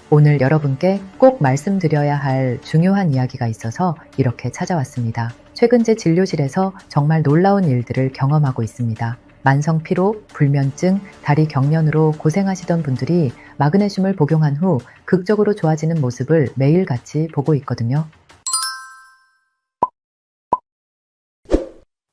오늘 여러분께 꼭 말씀드려야 할 중요한 이야기가 있어서 이렇게 찾아왔습니다. 최근 제 진료실에서 정말 놀라운 일들을 경험하고 있습니다. 만성 피로, 불면증, 다리 경련으로 고생하시던 분들이 마그네슘을 복용한 후 극적으로 좋아지는 모습을 매일같이 보고 있거든요.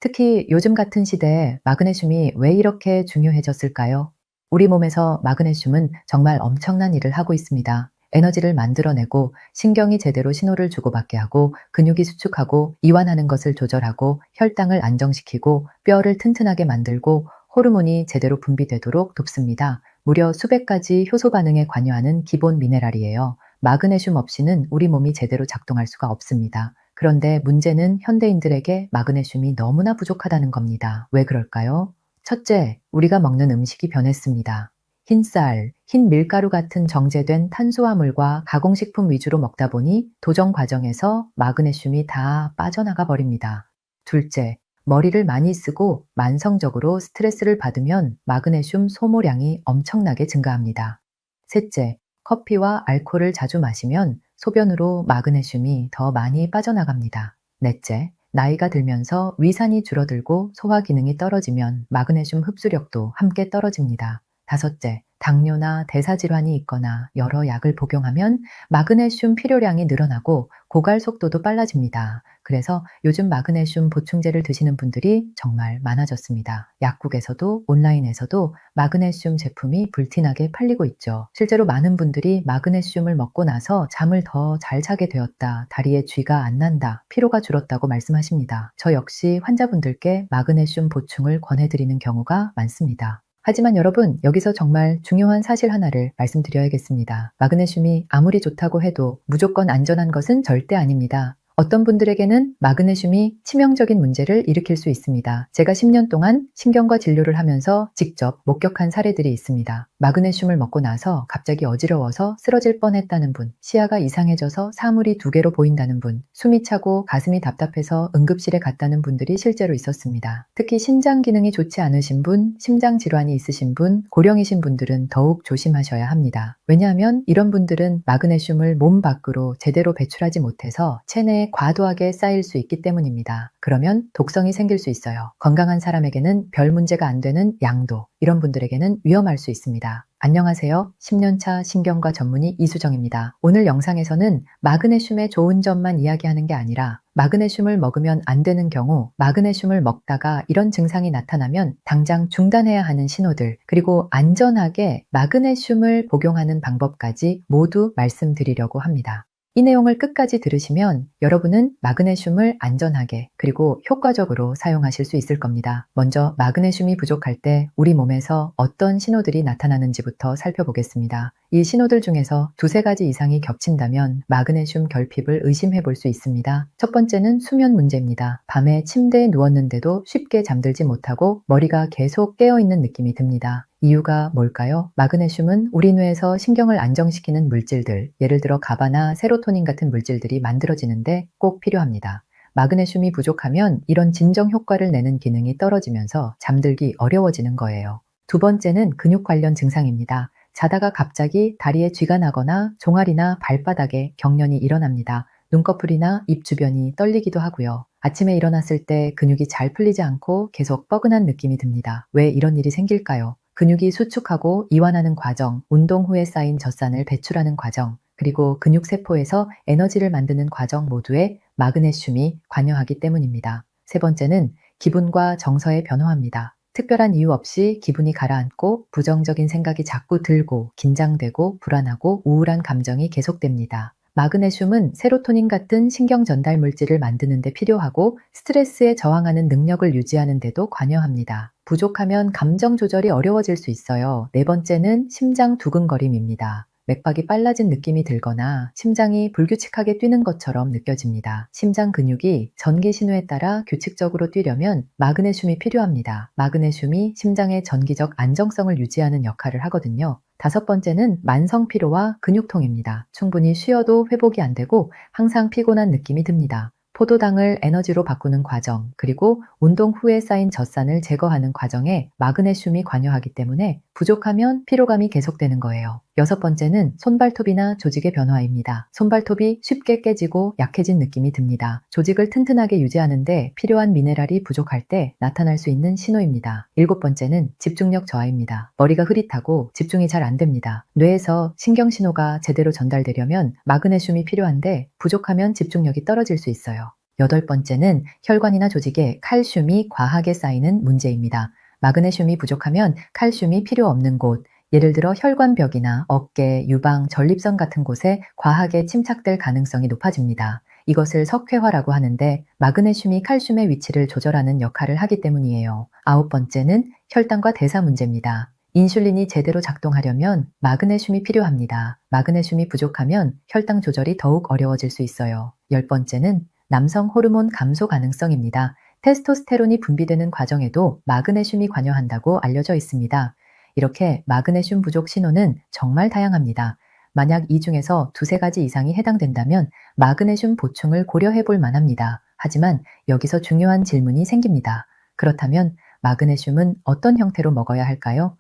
특히 요즘 같은 시대에 마그네슘이 왜 이렇게 중요해졌을까요? 우리 몸에서 마그네슘은 정말 엄청난 일을 하고 있습니다. 에너지를 만들어내고 신경이 제대로 신호를 주고받게 하고 근육이 수축하고 이완하는 것을 조절하고 혈당을 안정시키고 뼈를 튼튼하게 만들고 호르몬이 제대로 분비되도록 돕습니다. 무려 수백 가지 효소 반응에 관여하는 기본 미네랄이에요. 마그네슘 없이는 우리 몸이 제대로 작동할 수가 없습니다. 그런데 문제는 현대인들에게 마그네슘이 너무나 부족하다는 겁니다. 왜 그럴까요? 첫째, 우리가 먹는 음식이 변했습니다. 흰쌀, 흰 밀가루 같은 정제된 탄수화물과 가공식품 위주로 먹다 보니 도정 과정에서 마그네슘이 다 빠져나가 버립니다. 둘째, 머리를 많이 쓰고 만성적으로 스트레스를 받으면 마그네슘 소모량이 엄청나게 증가합니다. 셋째, 커피와 알코올을 자주 마시면 소변으로 마그네슘이 더 많이 빠져나갑니다. 넷째, 나이가 들면서 위산이 줄어들고 소화 기능이 떨어지면 마그네슘 흡수력도 함께 떨어집니다. 다섯째, 당뇨나 대사질환이 있거나 여러 약을 복용하면 마그네슘 필요량이 늘어나고 고갈 속도도 빨라집니다. 그래서 요즘 마그네슘 보충제를 드시는 분들이 정말 많아졌습니다. 약국에서도 온라인에서도 마그네슘 제품이 불티나게 팔리고 있죠. 실제로 많은 분들이 마그네슘을 먹고 나서 잠을 더 잘 자게 되었다, 다리에 쥐가 안 난다, 피로가 줄었다고 말씀하십니다. 저 역시 환자분들께 마그네슘 보충을 권해드리는 경우가 많습니다. 하지만 여러분, 여기서 정말 중요한 사실 하나를 말씀드려야겠습니다. 마그네슘이 아무리 좋다고 해도 무조건 안전한 것은 절대 아닙니다. 어떤 분들에게는 마그네슘이 치명적인 문제를 일으킬 수 있습니다. 제가 10년 동안 신경과 진료를 하면서 직접 목격한 사례들이 있습니다. 마그네슘을 먹고 나서 갑자기 어지러워서 쓰러질 뻔했다는 분, 시야가 이상해져서 사물이 두 개로 보인다는 분, 숨이 차고 가슴이 답답해서 응급실에 갔다는 분들이 실제로 있었습니다. 특히 신장 기능이 좋지 않으신 분, 심장 질환이 있으신 분, 고령이신 분들은 더욱 조심하셔야 합니다. 왜냐하면 이런 분들은 마그네슘을 몸 밖으로 제대로 배출하지 못해서 체내에 과도하게 쌓일 수 있기 때문입니다. 그러면 독성이 생길 수 있어요. 건강한 사람에게는 별 문제가 안 되는 양도, 이런 분들에게는 위험할 수 있습니다. 안녕하세요. 10년차 신경과 전문의 이수정입니다. 오늘 영상에서는 마그네슘의 좋은 점만 이야기하는 게 아니라 마그네슘을 먹으면 안 되는 경우, 마그네슘을 먹다가 이런 증상이 나타나면 당장 중단해야 하는 신호들, 그리고 안전하게 마그네슘을 복용하는 방법까지 모두 말씀드리려고 합니다. 이 내용을 끝까지 들으시면 여러분은 마그네슘을 안전하게 그리고 효과적으로 사용하실 수 있을 겁니다. 먼저 마그네슘이 부족할 때 우리 몸에서 어떤 신호들이 나타나는지부터 살펴보겠습니다. 이 신호들 중에서 두세 가지 이상이 겹친다면 마그네슘 결핍을 의심해 볼 수 있습니다. 첫 번째는 수면 문제입니다. 밤에 침대에 누웠는데도 쉽게 잠들지 못하고 머리가 계속 깨어있는 느낌이 듭니다. 이유가 뭘까요? 마그네슘은 우리 뇌에서 신경을 안정시키는 물질들, 예를 들어 가바나 세로토닌 같은 물질들이 만들어지는데 꼭 필요합니다. 마그네슘이 부족하면 이런 진정 효과를 내는 기능이 떨어지면서 잠들기 어려워지는 거예요. 두 번째는 근육 관련 증상입니다. 자다가 갑자기 다리에 쥐가 나거나 종아리나 발바닥에 경련이 일어납니다. 눈꺼풀이나 입 주변이 떨리기도 하고요. 아침에 일어났을 때 근육이 잘 풀리지 않고 계속 뻐근한 느낌이 듭니다. 왜 이런 일이 생길까요? 근육이 수축하고 이완하는 과정, 운동 후에 쌓인 젖산을 배출하는 과정, 그리고 근육세포에서 에너지를 만드는 과정 모두에 마그네슘이 관여하기 때문입니다. 세 번째는 기분과 정서의 변화입니다. 특별한 이유 없이 기분이 가라앉고 부정적인 생각이 자꾸 들고 긴장되고 불안하고 우울한 감정이 계속됩니다. 마그네슘은 세로토닌 같은 신경 전달 물질을 만드는 데 필요하고 스트레스에 저항하는 능력을 유지하는 데도 관여합니다. 부족하면 감정 조절이 어려워질 수 있어요. 네 번째는 심장 두근거림입니다. 맥박이 빨라진 느낌이 들거나 심장이 불규칙하게 뛰는 것처럼 느껴집니다. 심장 근육이 전기 신호에 따라 규칙적으로 뛰려면 마그네슘이 필요합니다. 마그네슘이 심장의 전기적 안정성을 유지하는 역할을 하거든요. 다섯 번째는 만성 피로와 근육통입니다. 충분히 쉬어도 회복이 안 되고 항상 피곤한 느낌이 듭니다. 포도당을 에너지로 바꾸는 과정, 그리고 운동 후에 쌓인 젖산을 제거하는 과정에 마그네슘이 관여하기 때문에 부족하면 피로감이 계속되는 거예요. 6번째는 손발톱이나 조직의 변화입니다. 손발톱이 쉽게 깨지고 약해진 느낌이 듭니다. 조직을 튼튼하게 유지하는데 필요한 미네랄이 부족할 때 나타날 수 있는 신호입니다. 7번째는 집중력 저하입니다. 머리가 흐릿하고 집중이 잘 안 됩니다. 뇌에서 신경신호가 제대로 전달되려면 마그네슘이 필요한데 부족하면 집중력이 떨어질 수 있어요. 8번째는 혈관이나 조직에 칼슘이 과하게 쌓이는 문제입니다. 마그네슘이 부족하면 칼슘이 필요 없는 곳, 예를 들어 혈관벽이나 어깨, 유방, 전립선 같은 곳에 과하게 침착될 가능성이 높아집니다. 이것을 석회화라고 하는데 마그네슘이 칼슘의 위치를 조절하는 역할을 하기 때문이에요. 9번째는 혈당과 대사 문제입니다. 인슐린이 제대로 작동하려면 마그네슘이 필요합니다. 마그네슘이 부족하면 혈당 조절이 더욱 어려워질 수 있어요. 10번째는 남성 호르몬 감소 가능성입니다. 테스토스테론이 분비되는 과정에도 마그네슘이 관여한다고 알려져 있습니다. 이렇게 마그네슘 부족 신호는 정말 다양합니다. 만약 이 중에서 두세 가지 이상이 해당된다면 마그네슘 보충을 고려해 볼 만합니다. 하지만 여기서 중요한 질문이 생깁니다. 그렇다면 마그네슘은 어떤 형태로 먹어야 할까요?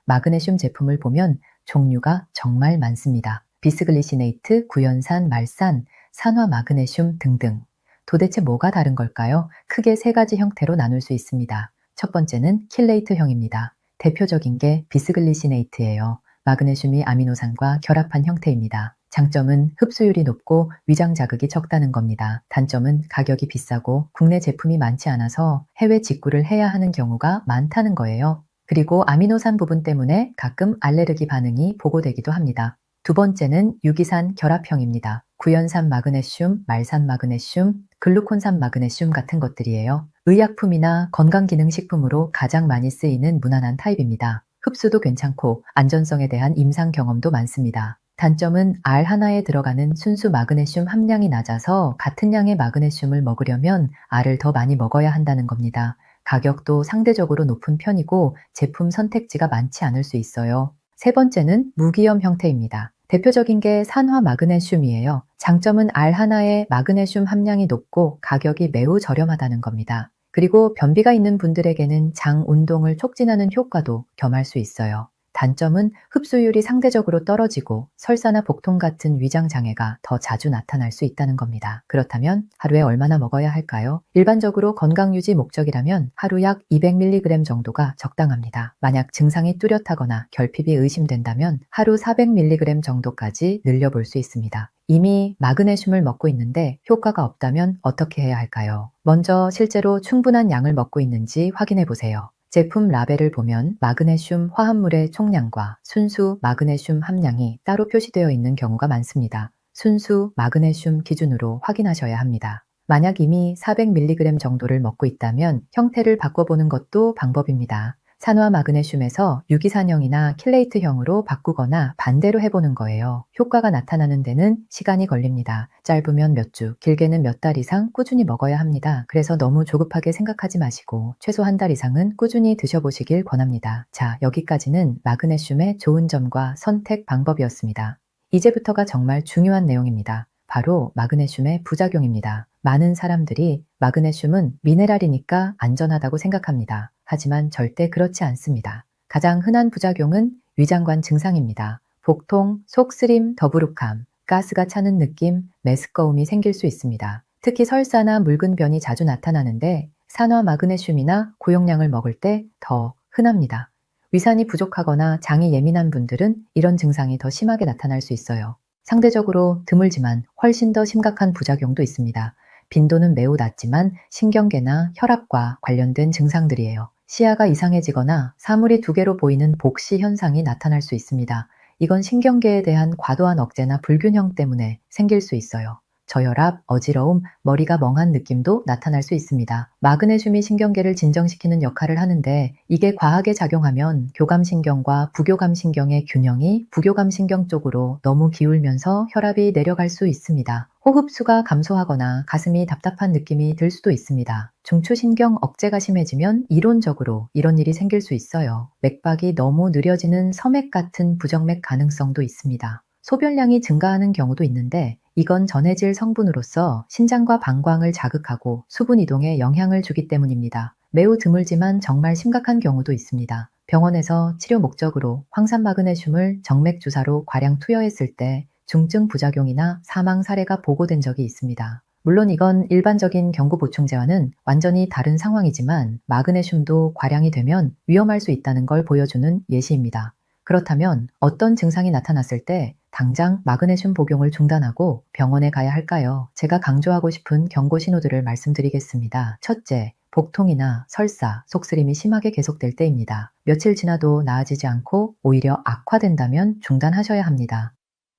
마그네슘 제품을 보면 종류가 정말 많습니다. 비스글리시네이트, 구연산, 말산, 산화 마그네슘 등등. 도대체 뭐가 다른 걸까요? 크게 세 가지 형태로 나눌 수 있습니다. 첫 번째는 킬레이트형입니다. 대표적인 게 비스글리시네이트예요. 마그네슘이 아미노산과 결합한 형태입니다. 장점은 흡수율이 높고 위장 자극이 적다는 겁니다. 단점은 가격이 비싸고 국내 제품이 많지 않아서 해외 직구를 해야 하는 경우가 많다는 거예요. 그리고 아미노산 부분 때문에 가끔 알레르기 반응이 보고되기도 합니다. 두 번째는 유기산 결합형입니다. 구연산 마그네슘, 말산 마그네슘, 글루콘산 마그네슘 같은 것들이에요. 의약품이나 건강기능식품으로 가장 많이 쓰이는 무난한 타입입니다. 흡수도 괜찮고 안전성에 대한 임상 경험도 많습니다. 단점은 알 하나에 들어가는 순수 마그네슘 함량이 낮아서 같은 양의 마그네슘을 먹으려면 알을 더 많이 먹어야 한다는 겁니다. 가격도 상대적으로 높은 편이고 제품 선택지가 많지 않을 수 있어요. 세 번째는 무기염 형태입니다. 대표적인 게 산화 마그네슘이에요. 장점은 알 하나에 마그네슘 함량이 높고 가격이 매우 저렴하다는 겁니다. 그리고 변비가 있는 분들에게는 장 운동을 촉진하는 효과도 겸할 수 있어요. 단점은 흡수율이 상대적으로 떨어지고 설사나 복통 같은 위장 장애가 더 자주 나타날 수 있다는 겁니다. 그렇다면 하루에 얼마나 먹어야 할까요? 일반적으로 건강유지 목적이라면 하루 약 200mg 정도가 적당합니다. 만약 증상이 뚜렷하거나 결핍이 의심된다면 하루 400mg 정도까지 늘려볼 수 있습니다. 이미 마그네슘을 먹고 있는데 효과가 없다면 어떻게 해야 할까요? 먼저 실제로 충분한 양을 먹고 있는지 확인해 보세요. 제품 라벨을 보면 마그네슘 화합물의 총량과 순수 마그네슘 함량이 따로 표시되어 있는 경우가 많습니다. 순수 마그네슘 기준으로 확인하셔야 합니다. 만약 이미 400mg 정도를 먹고 있다면 형태를 바꿔보는 것도 방법입니다. 산화 마그네슘에서 유기산형이나 킬레이트형으로 바꾸거나 반대로 해보는 거예요. 효과가 나타나는 데는 시간이 걸립니다. 짧으면 몇 주, 길게는 몇 달 이상 꾸준히 먹어야 합니다. 그래서 너무 조급하게 생각하지 마시고 최소 한 달 이상은 꾸준히 드셔보시길 권합니다. 자, 여기까지는 마그네슘의 좋은 점과 선택 방법이었습니다. 이제부터가 정말 중요한 내용입니다. 바로 마그네슘의 부작용입니다. 많은 사람들이 마그네슘은 미네랄이니까 안전하다고 생각합니다. 하지만 절대 그렇지 않습니다. 가장 흔한 부작용은 위장관 증상입니다. 복통, 속쓰림, 더부룩함, 가스가 차는 느낌, 메스꺼움이 생길 수 있습니다. 특히 설사나 묽은 변이 자주 나타나는데 산화 마그네슘이나 고용량을 먹을 때 더 흔합니다. 위산이 부족하거나 장이 예민한 분들은 이런 증상이 더 심하게 나타날 수 있어요. 상대적으로 드물지만 훨씬 더 심각한 부작용도 있습니다. 빈도는 매우 낮지만 신경계나 혈압과 관련된 증상들이에요. 시야가 이상해지거나 사물이 두 개로 보이는 복시 현상이 나타날 수 있습니다. 이건 신경계에 대한 과도한 억제나 불균형 때문에 생길 수 있어요. 저혈압, 어지러움, 머리가 멍한 느낌도 나타날 수 있습니다. 마그네슘이 신경계를 진정시키는 역할을 하는데 이게 과하게 작용하면 교감신경과 부교감신경의 균형이 부교감신경 쪽으로 너무 기울면서 혈압이 내려갈 수 있습니다. 호흡수가 감소하거나 가슴이 답답한 느낌이 들 수도 있습니다. 중추신경 억제가 심해지면 이론적으로 이런 일이 생길 수 있어요. 맥박이 너무 느려지는 섬액 같은 부정맥 가능성도 있습니다. 소변량이 증가하는 경우도 있는데 이건 전해질 성분으로서 신장과 방광을 자극하고 수분 이동에 영향을 주기 때문입니다. 매우 드물지만 정말 심각한 경우도 있습니다. 병원에서 치료 목적으로 황산 마그네슘을 정맥 주사로 과량 투여했을 때 중증 부작용이나 사망 사례가 보고된 적이 있습니다. 물론 이건 일반적인 경구 보충제와는 완전히 다른 상황이지만 마그네슘도 과량이 되면 위험할 수 있다는 걸 보여주는 예시입니다. 그렇다면 어떤 증상이 나타났을 때 당장 마그네슘 복용을 중단하고 병원에 가야 할까요? 제가 강조하고 싶은 경고 신호들을 말씀드리겠습니다. 첫째, 복통이나 설사, 속쓰림이 심하게 계속될 때입니다. 며칠 지나도 나아지지 않고 오히려 악화된다면 중단하셔야 합니다.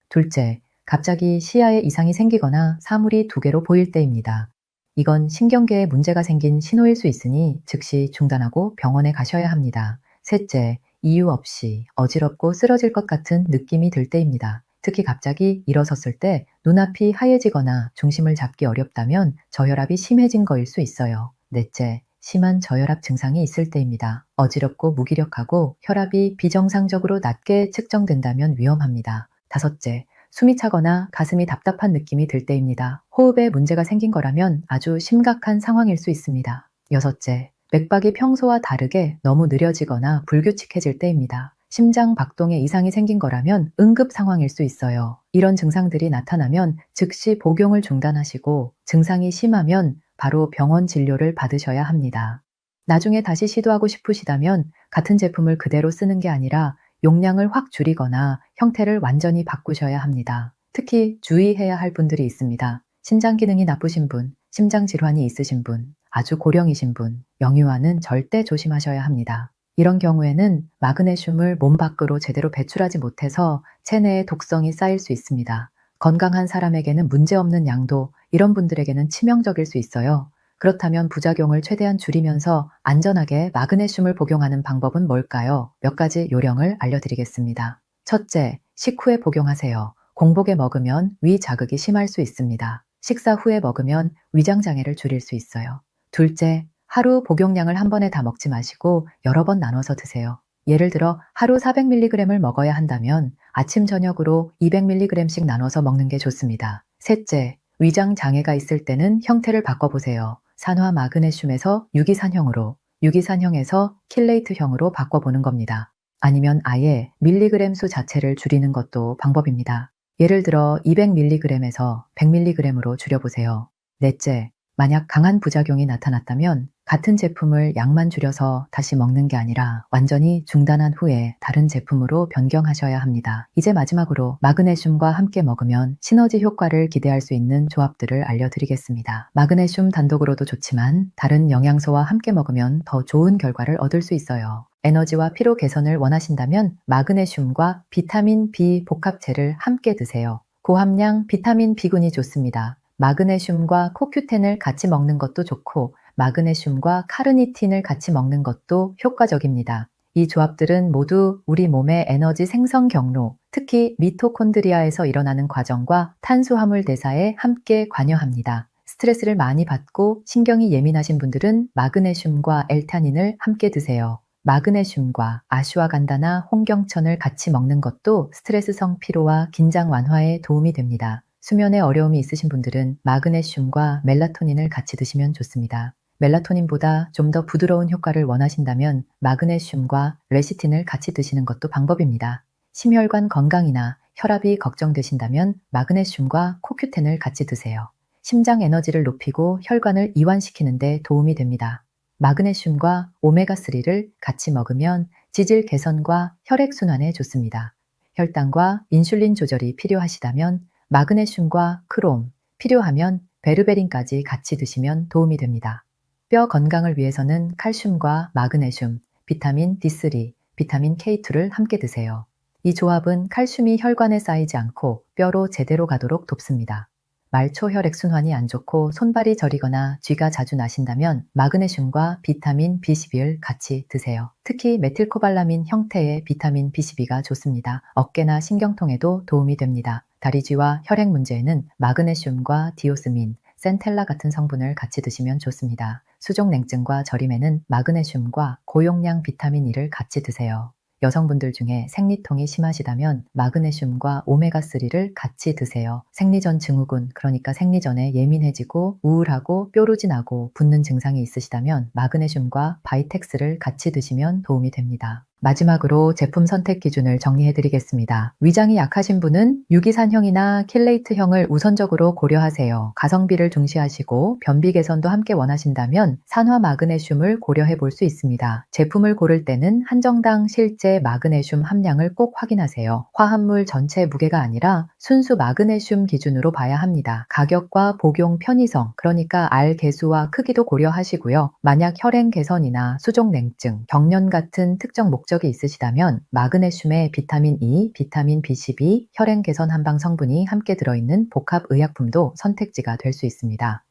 둘째, 갑자기 시야에 이상이 생기거나 사물이 두 개로 보일 때입니다. 이건 신경계에 문제가 생긴 신호일 수 있으니 즉시 중단하고 병원에 가셔야 합니다. 셋째, 이유 없이 어지럽고 쓰러질 것 같은 느낌이 들 때입니다. 특히 갑자기 일어섰을 때 눈앞이 하얘지거나 중심을 잡기 어렵다면 저혈압이 심해진 거일 수 있어요. 넷째, 심한 저혈압 증상이 있을 때입니다. 어지럽고 무기력하고 혈압이 비정상적으로 낮게 측정된다면 위험합니다. 다섯째, 숨이 차거나 가슴이 답답한 느낌이 들 때입니다. 호흡에 문제가 생긴 거라면 아주 심각한 상황일 수 있습니다. 여섯째, 맥박이 평소와 다르게 너무 느려지거나 불규칙해질 때입니다. 심장 박동에 이상이 생긴 거라면 응급 상황일 수 있어요. 이런 증상들이 나타나면 즉시 복용을 중단하시고 증상이 심하면 바로 병원 진료를 받으셔야 합니다. 나중에 다시 시도하고 싶으시다면 같은 제품을 그대로 쓰는 게 아니라 용량을 확 줄이거나 형태를 완전히 바꾸셔야 합니다. 특히 주의해야 할 분들이 있습니다. 신장 기능이 나쁘신 분, 심장 질환이 있으신 분, 아주 고령이신 분, 영유아는 절대 조심하셔야 합니다. 이런 경우에는 마그네슘을 몸 밖으로 제대로 배출하지 못해서 체내에 독성이 쌓일 수 있습니다. 건강한 사람에게는 문제없는 양도 이런 분들에게는 치명적일 수 있어요. 그렇다면 부작용을 최대한 줄이면서 안전하게 마그네슘을 복용하는 방법은 뭘까요? 몇 가지 요령을 알려드리겠습니다. 첫째, 식후에 복용하세요. 공복에 먹으면 위 자극이 심할 수 있습니다. 식사 후에 먹으면 위장 장애를 줄일 수 있어요. 둘째, 하루 복용량을 한 번에 다 먹지 마시고 여러 번 나눠서 드세요. 예를 들어 하루 400mg을 먹어야 한다면 아침 저녁으로 200mg씩 나눠서 먹는 게 좋습니다. 셋째, 위장 장애가 있을 때는 형태를 바꿔보세요. 산화 마그네슘에서 유기산형으로, 유기산형에서 킬레이트형으로 바꿔보는 겁니다. 아니면 아예 밀리그램 수 자체를 줄이는 것도 방법입니다. 예를 들어 200mg에서 100mg으로 줄여보세요. 넷째, 만약 강한 부작용이 나타났다면 같은 제품을 양만 줄여서 다시 먹는 게 아니라 완전히 중단한 후에 다른 제품으로 변경하셔야 합니다. 이제 마지막으로 마그네슘과 함께 먹으면 시너지 효과를 기대할 수 있는 조합들을 알려드리겠습니다. 마그네슘 단독으로도 좋지만 다른 영양소와 함께 먹으면 더 좋은 결과를 얻을 수 있어요. 에너지와 피로 개선을 원하신다면 마그네슘과 비타민 B 복합제를 함께 드세요. 고함량 비타민 B군이 좋습니다. 마그네슘과 코큐텐을 같이 먹는 것도 좋고 마그네슘과 카르니틴을 같이 먹는 것도 효과적입니다. 이 조합들은 모두 우리 몸의 에너지 생성 경로, 특히 미토콘드리아에서 일어나는 과정과 탄수화물 대사에 함께 관여합니다. 스트레스를 많이 받고 신경이 예민하신 분들은 마그네슘과 엘타닌을 함께 드세요. 마그네슘과 아슈와간다나 홍경천을 같이 먹는 것도 스트레스성 피로와 긴장 완화에 도움이 됩니다. 수면에 어려움이 있으신 분들은 마그네슘과 멜라토닌을 같이 드시면 좋습니다. 멜라토닌보다 좀 더 부드러운 효과를 원하신다면 마그네슘과 레시틴을 같이 드시는 것도 방법입니다. 심혈관 건강이나 혈압이 걱정되신다면 마그네슘과 코큐텐을 같이 드세요. 심장 에너지를 높이고 혈관을 이완시키는 데 도움이 됩니다. 마그네슘과 오메가3를 같이 먹으면 지질 개선과 혈액순환에 좋습니다. 혈당과 인슐린 조절이 필요하시다면 마그네슘과 크롬, 필요하면 베르베린까지 같이 드시면 도움이 됩니다. 뼈 건강을 위해서는 칼슘과 마그네슘, 비타민 D3, 비타민 K2를 함께 드세요. 이 조합은 칼슘이 혈관에 쌓이지 않고 뼈로 제대로 가도록 돕습니다. 말초 혈액순환이 안 좋고 손발이 저리거나 쥐가 자주 나신다면 마그네슘과 비타민 B12를 같이 드세요. 특히 메틸코발라민 형태의 비타민 B12가 좋습니다. 어깨나 신경통에도 도움이 됩니다. 다리쥐와 혈액 문제에는 마그네슘과 디오스민, 센텔라 같은 성분을 같이 드시면 좋습니다. 수족냉증과 저림에는 마그네슘과 고용량 비타민 E를 같이 드세요. 여성분들 중에 생리통이 심하시다면 마그네슘과 오메가3를 같이 드세요. 생리전 증후군, 그러니까 생리전에 예민해지고 우울하고 뾰루지 나고 붓는 증상이 있으시다면 마그네슘과 바이텍스를 같이 드시면 도움이 됩니다. 마지막으로 제품 선택 기준을 정리해 드리겠습니다. 위장이 약하신 분은 유기산형이나 킬레이트형을 우선적으로 고려하세요. 가성비를 중시하시고 변비 개선도 함께 원하신다면 산화 마그네슘을 고려해 볼 수 있습니다. 제품을 고를 때는 한정당 실제 마그네슘 함량을 꼭 확인하세요. 화합물 전체 무게가 아니라 순수 마그네슘 기준으로 봐야 합니다. 가격과 복용 편의성, 그러니까 알 개수와 크기도 고려하시고요. 만약 혈행 개선이나 수족 냉증, 경련 같은 특정 목적이 있으시다면 마그네슘에 비타민 E, 비타민 B12, 혈행 개선 한방 성분이 함께 들어있는 복합 의약품도 선택지가 될 수 있습니다.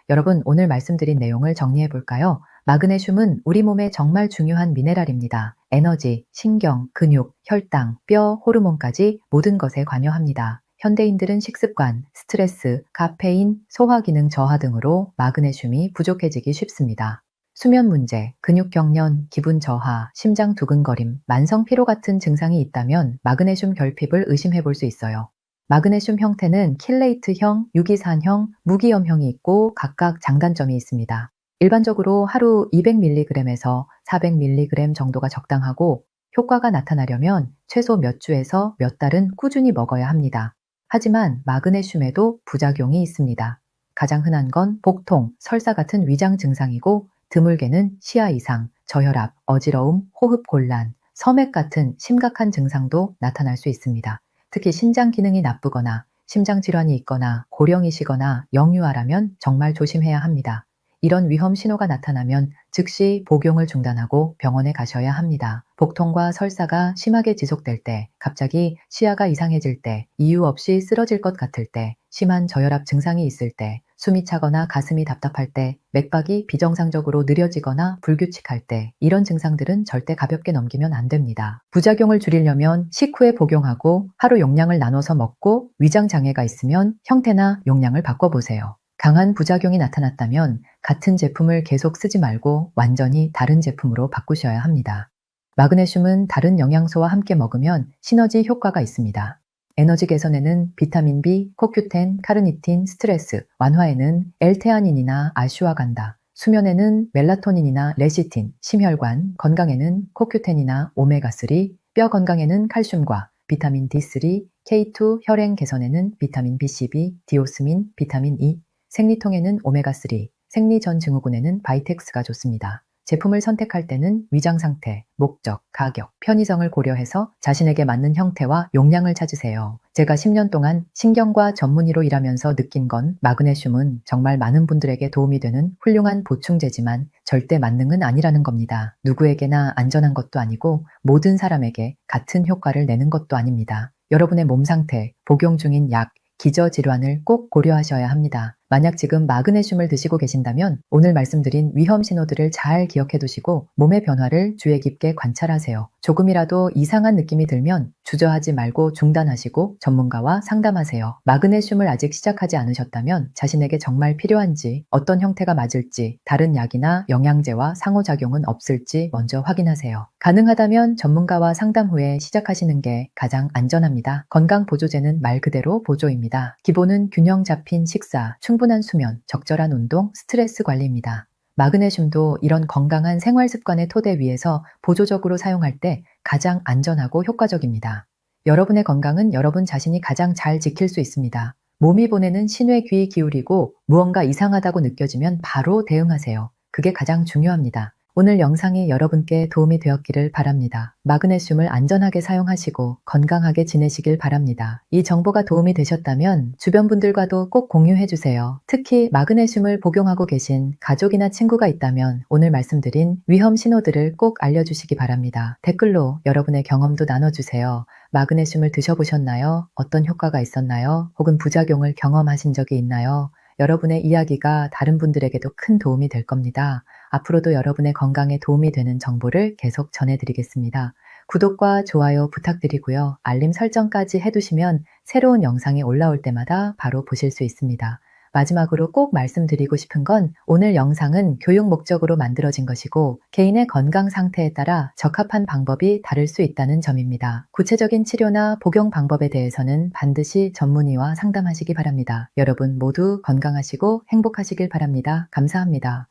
여러분, 오늘 말씀드린 내용을 정리해 볼까요? 마그네슘은 우리 몸에 정말 중요한 미네랄입니다. 에너지, 신경, 근육, 혈당, 뼈, 호르몬까지 모든 것에 관여합니다. 현대인들은 식습관, 스트레스, 카페인, 소화기능 저하 등으로 마그네슘이 부족해지기 쉽습니다. 수면 문제, 근육 경련, 기분 저하, 심장 두근거림, 만성 피로 같은 증상이 있다면 마그네슘 결핍을 의심해 볼 수 있어요. 마그네슘 형태는 킬레이트형, 유기산형, 무기염형이 있고 각각 장단점이 있습니다. 일반적으로 하루 200mg에서 400mg 정도가 적당하고 효과가 나타나려면 최소 몇 주에서 몇 달은 꾸준히 먹어야 합니다. 하지만 마그네슘에도 부작용이 있습니다. 가장 흔한 건 복통, 설사 같은 위장 증상이고 드물게는 시야 이상, 저혈압, 어지러움, 호흡 곤란, 섬액 같은 심각한 증상도 나타날 수 있습니다. 특히 신장 기능이 나쁘거나 심장 질환이 있거나 고령이시거나 영유아라면 정말 조심해야 합니다. 이런 위험 신호가 나타나면 즉시 복용을 중단하고 병원에 가셔야 합니다. 복통과 설사가 심하게 지속될 때, 갑자기 시야가 이상해질 때, 이유 없이 쓰러질 것 같을 때, 심한 저혈압 증상이 있을 때, 숨이 차거나 가슴이 답답할 때, 맥박이 비정상적으로 느려지거나 불규칙할 때, 이런 증상들은 절대 가볍게 넘기면 안 됩니다. 부작용을 줄이려면 식후에 복용하고 하루 용량을 나눠서 먹고 위장 장애가 있으면 형태나 용량을 바꿔보세요. 강한 부작용이 나타났다면 같은 제품을 계속 쓰지 말고 완전히 다른 제품으로 바꾸셔야 합니다. 마그네슘은 다른 영양소와 함께 먹으면 시너지 효과가 있습니다. 에너지 개선에는 비타민 B, 코큐텐, 카르니틴, 스트레스, 완화에는 L테아닌이나 아슈와간다, 수면에는 멜라토닌이나 레시틴, 심혈관, 건강에는 코큐텐이나 오메가3, 뼈 건강에는 칼슘과 비타민 D3, K2, 혈행 개선에는 비타민 B12, 디오스민, 비타민 E, 생리통에는 오메가3, 생리전 증후군에는 바이텍스가 좋습니다. 제품을 선택할 때는 위장 상태, 목적, 가격, 편의성을 고려해서 자신에게 맞는 형태와 용량을 찾으세요. 제가 10년 동안 신경과 전문의로 일하면서 느낀 건 마그네슘은 정말 많은 분들에게 도움이 되는 훌륭한 보충제지만 절대 만능은 아니라는 겁니다. 누구에게나 안전한 것도 아니고 모든 사람에게 같은 효과를 내는 것도 아닙니다. 여러분의 몸 상태, 복용 중인 약, 기저질환을 꼭 고려하셔야 합니다. 만약 지금 마그네슘을 드시고 계신다면 오늘 말씀드린 위험 신호들을 잘 기억해 두시고 몸의 변화를 주의 깊게 관찰하세요. 조금이라도 이상한 느낌이 들면 주저하지 말고 중단하시고 전문가와 상담하세요. 마그네슘을 아직 시작하지 않으셨다면 자신에게 정말 필요한지, 어떤 형태가 맞을지, 다른 약이나 영양제와 상호작용은 없을지 먼저 확인하세요. 가능하다면 전문가와 상담 후에 시작하시는 게 가장 안전합니다. 건강보조제는 말 그대로 보조입니다. 기본은 균형 잡힌 식사, 충분한 수면, 적절한 운동, 스트레스 관리입니다. 마그네슘도 이런 건강한 생활 습관의 토대 위에서 보조적으로 사용할 때 가장 안전하고 효과적입니다. 여러분의 건강은 여러분 자신이 가장 잘 지킬 수 있습니다. 몸이 보내는 신호에 귀 기울이고 무언가 이상하다고 느껴지면 바로 대응하세요. 그게 가장 중요합니다. 오늘 영상이 여러분께 도움이 되었기를 바랍니다. 마그네슘을 안전하게 사용하시고 건강하게 지내시길 바랍니다. 이 정보가 도움이 되셨다면 주변 분들과도 꼭 공유해 주세요. 특히 마그네슘을 복용하고 계신 가족이나 친구가 있다면 오늘 말씀드린 위험 신호들을 꼭 알려주시기 바랍니다. 댓글로 여러분의 경험도 나눠주세요. 마그네슘을 드셔보셨나요? 어떤 효과가 있었나요? 혹은 부작용을 경험하신 적이 있나요? 여러분의 이야기가 다른 분들에게도 큰 도움이 될 겁니다. 앞으로도 여러분의 건강에 도움이 되는 정보를 계속 전해드리겠습니다. 구독과 좋아요 부탁드리고요. 알림 설정까지 해두시면 새로운 영상이 올라올 때마다 바로 보실 수 있습니다. 마지막으로 꼭 말씀드리고 싶은 건 오늘 영상은 교육 목적으로 만들어진 것이고 개인의 건강 상태에 따라 적합한 방법이 다를 수 있다는 점입니다. 구체적인 치료나 복용 방법에 대해서는 반드시 전문의와 상담하시기 바랍니다. 여러분 모두 건강하시고 행복하시길 바랍니다. 감사합니다.